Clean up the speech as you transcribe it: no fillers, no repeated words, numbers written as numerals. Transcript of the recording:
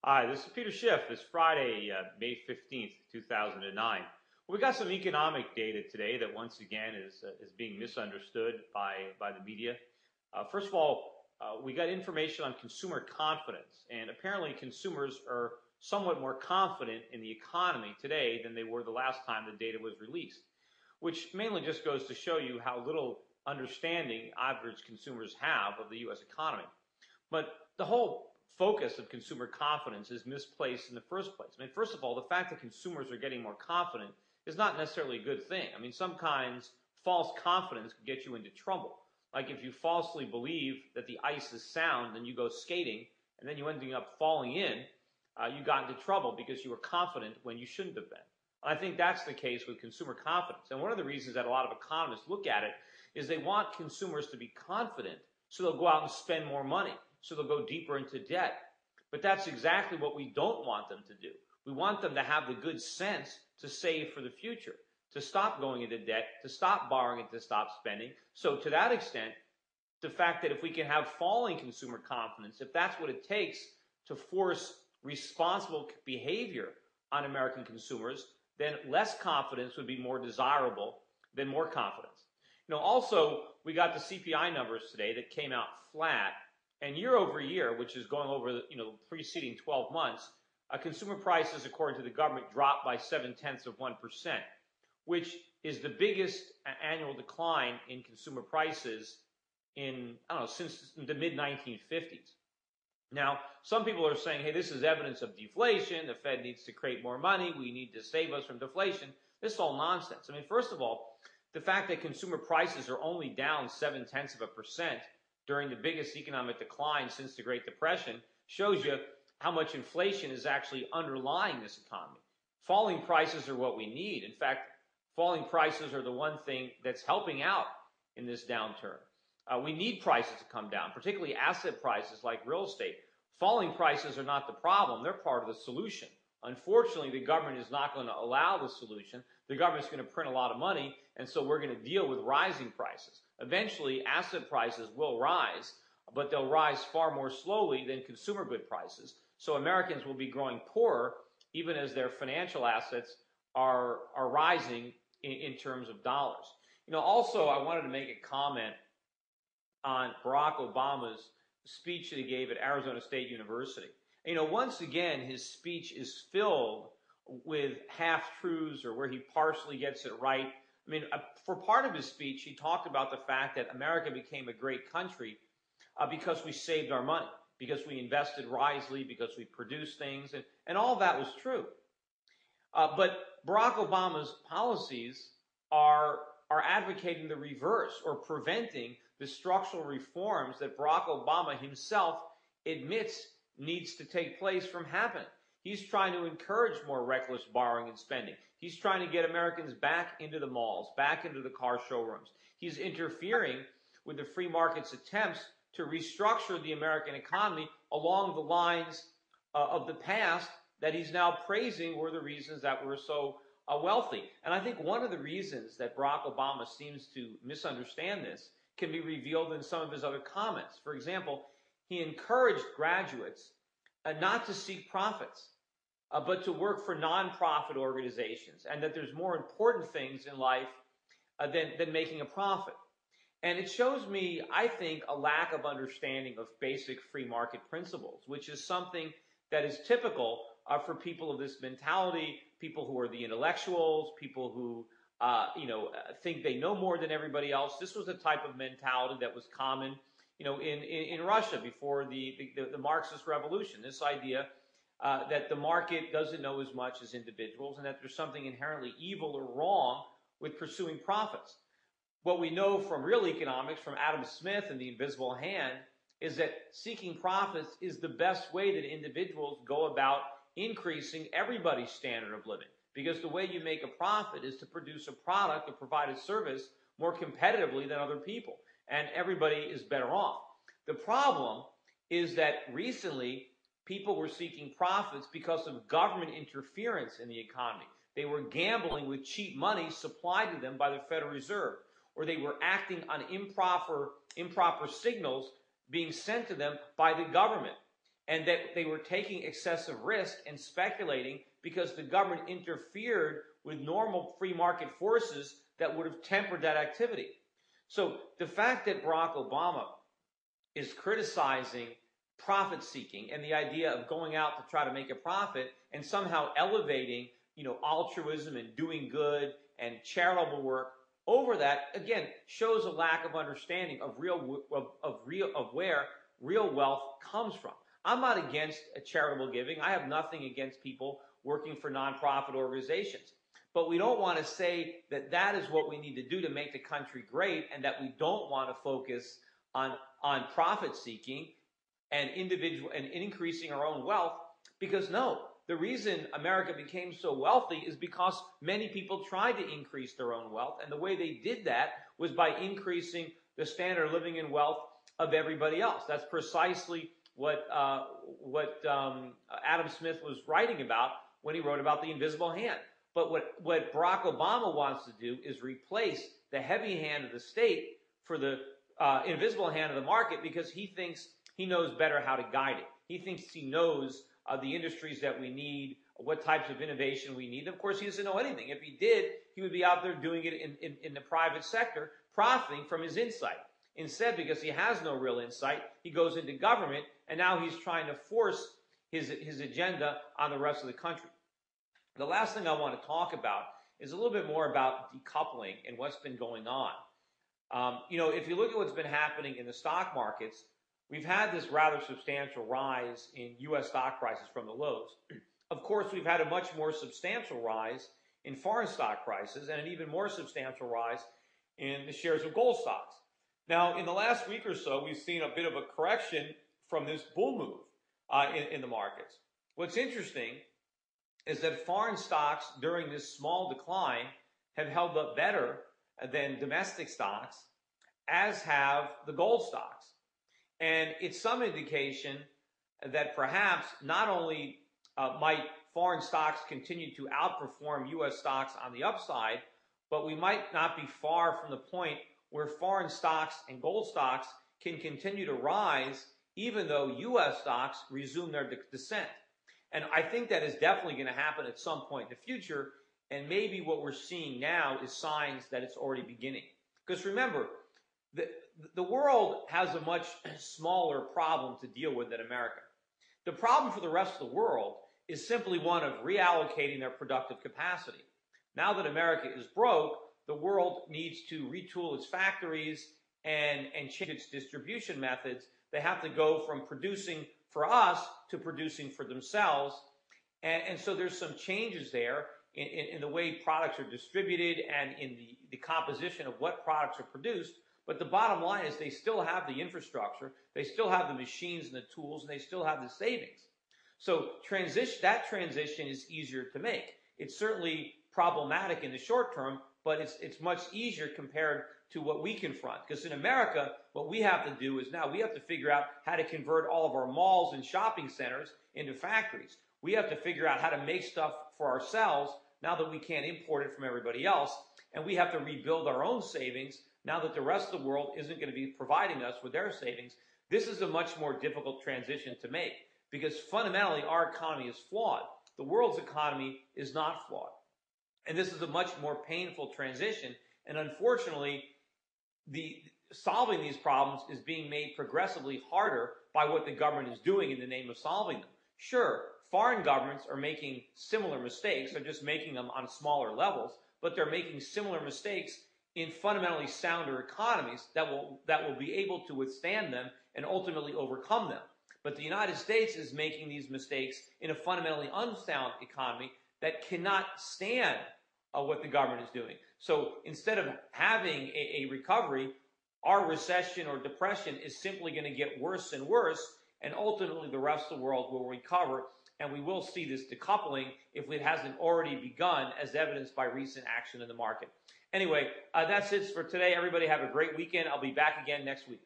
Hi, this is Peter Schiff. It's Friday, May 15th, 2009. We got some economic data today that once again is being misunderstood by the media. First of all, we got information on consumer confidence, and apparently consumers are somewhat more confident in the economy today than they were the last time the data was released, which mainly just goes to show you how little understanding average consumers have of the U.S. economy. But the whole focus of consumer confidence is misplaced in the first place. I mean, first of all, the fact that consumers are getting more confident is not necessarily a good thing. I mean, sometimes false confidence can get you into trouble. Like if you falsely believe that the ice is sound and you go skating and then you ending up falling in, you got into trouble because you were confident when you shouldn't have been. I think that's the case with consumer confidence. And one of the reasons that a lot of economists look at it is they want consumers to be confident so they'll go out and spend more money. So they'll go deeper into debt. But that's exactly what we don't want them to do. We want them to have the good sense to save for the future, to stop going into debt, to stop borrowing, and to stop spending. So to that extent, the fact that if we can have falling consumer confidence, if that's what it takes to force responsible behavior on American consumers, then less confidence would be more desirable than more confidence. Also, we got the CPI numbers today that came out flat. And year over year, which is going over the preceding 12 months, consumer prices, according to the government, dropped by 0.7%, which is the biggest annual decline in consumer prices in, since the mid-1950s. Now, some people are saying, hey, this is evidence of deflation. The Fed needs to create more money. We need to save us from deflation. This is all nonsense. I mean, first of all, the fact that consumer prices are only down 0.7% during the biggest economic decline since the Great Depression shows you how much inflation is actually underlying this economy. Falling prices are what we need. In fact, falling prices are the one thing that's helping out in this downturn. We need prices to come down, particularly asset prices like real estate. Falling prices are not the problem. They're part of the solution. Unfortunately, the government is not going to allow the solution. The government's going to print a lot of money, and so we're going to deal with rising prices. Eventually, asset prices will rise, but they'll rise far more slowly than consumer good prices. So Americans will be growing poorer, even as their financial assets are rising in terms of dollars. Also, I wanted to make a comment on Barack Obama's speech that he gave at Arizona State University. Once again, his speech is filled with half-truths or where he partially gets it right. I mean, for part of his speech, he talked about the fact that America became a great country because we saved our money, because we invested wisely, because we produced things, and all that was true. But Barack Obama's policies are advocating the reverse or preventing the structural reforms that Barack Obama himself admits needs to take place from happening. He's trying to encourage more reckless borrowing and spending. He's trying to get Americans back into the malls, back into the car showrooms. He's interfering with the free market's attempts to restructure the American economy along the lines of the past that he's now praising were the reasons that we're so wealthy. And I think one of the reasons that Barack Obama seems to misunderstand this can be revealed in some of his other comments. For example, he encouraged graduates not to seek profits, but to work for nonprofit organizations, and that there's more important things in life than making a profit. And it shows me, I think, a lack of understanding of basic free market principles, which is something that is typical for people of this mentality, people who are the intellectuals, people who think they know more than everybody else. This was the type of mentality that was common in Russia before the Marxist revolution, this idea that the market doesn't know as much as individuals and that there's something inherently evil or wrong with pursuing profits. What we know from real economics, from Adam Smith and the invisible hand, is that seeking profits is the best way that individuals go about increasing everybody's standard of living. Because the way you make a profit is to produce a product or provide a service more competitively than other people. And everybody is better off. The problem is that recently people were seeking profits because of government interference in the economy. They were gambling with cheap money supplied to them by the Federal Reserve, or they were acting on improper signals being sent to them by the government. and that they were taking excessive risk and speculating because the government interfered with normal free market forces that would have tempered that activity. So the fact that Barack Obama is criticizing profit seeking and the idea of going out to try to make a profit and somehow elevating, altruism and doing good and charitable work over that, again, shows a lack of understanding of where real wealth comes from. I'm not against charitable giving. I have nothing against people working for nonprofit organizations. But we don't want to say that that is what we need to do to make the country great, and that we don't want to focus on profit seeking and increasing our own wealth. Because no, the reason America became so wealthy is because many people tried to increase their own wealth, and the way they did that was by increasing the standard of living and wealth of everybody else. That's precisely what Adam Smith was writing about when he wrote about the invisible hand. But what Barack Obama wants to do is replace the heavy hand of the state for the invisible hand of the market, because he thinks he knows better how to guide it. He thinks he knows the industries that we need, what types of innovation we need. Of course, he doesn't know anything. If he did, he would be out there doing it in the private sector, profiting from his insight. Instead, because he has no real insight, he goes into government, and now he's trying to force his agenda on the rest of the country. The last thing I want to talk about is a little bit more about decoupling and what's been going on. If you look at what's been happening in the stock markets, we've had this rather substantial rise in U.S. stock prices from the lows. Of course, we've had a much more substantial rise in foreign stock prices and an even more substantial rise in the shares of gold stocks. Now, in the last week or so, we've seen a bit of a correction from this bull move in the markets. What's interesting is that foreign stocks during this small decline have held up better than domestic stocks, as have the gold stocks. And it's some indication that perhaps not only might foreign stocks continue to outperform U.S. stocks on the upside, but we might not be far from the point where foreign stocks and gold stocks can continue to rise even though U.S. stocks resume their descent. And I think that is definitely going to happen at some point in the future, and maybe what we're seeing now is signs that it's already beginning. Because remember, the world has a much smaller problem to deal with than America. The problem for the rest of the world is simply one of reallocating their productive capacity. Now that America is broke, the world needs to retool its factories and change its distribution methods. They have to go from producing for us to producing for themselves. And so there's some changes there in the way products are distributed and in the composition of what products are produced. But the bottom line is they still have the infrastructure, they still have the machines and the tools, and they still have the savings. So that transition is easier to make. It's certainly problematic in the short term, but it's much easier compared to what we confront. Because in America, what we have to do is now we have to figure out how to convert all of our malls and shopping centers into factories. We have to figure out how to make stuff for ourselves now that we can't import it from everybody else. And we have to rebuild our own savings now that the rest of the world isn't going to be providing us with their savings. This is a much more difficult transition to make because fundamentally our economy is flawed. The world's economy is not flawed. And this is a much more painful transition. And unfortunately, solving these problems is being made progressively harder by what the government is doing in the name of solving them. Sure, foreign governments are making similar mistakes. They're just making them on smaller levels, but they're making similar mistakes in fundamentally sounder economies that will be able to withstand them and ultimately overcome them. But the United States is making these mistakes in a fundamentally unsound economy that cannot stand what the government is doing. So instead of having a recovery, our recession or depression is simply going to get worse and worse, and ultimately the rest of the world will recover, and we will see this decoupling if it hasn't already begun, as evidenced by recent action in the market. Anyway, that's it for today. Everybody have a great weekend. I'll be back again next week.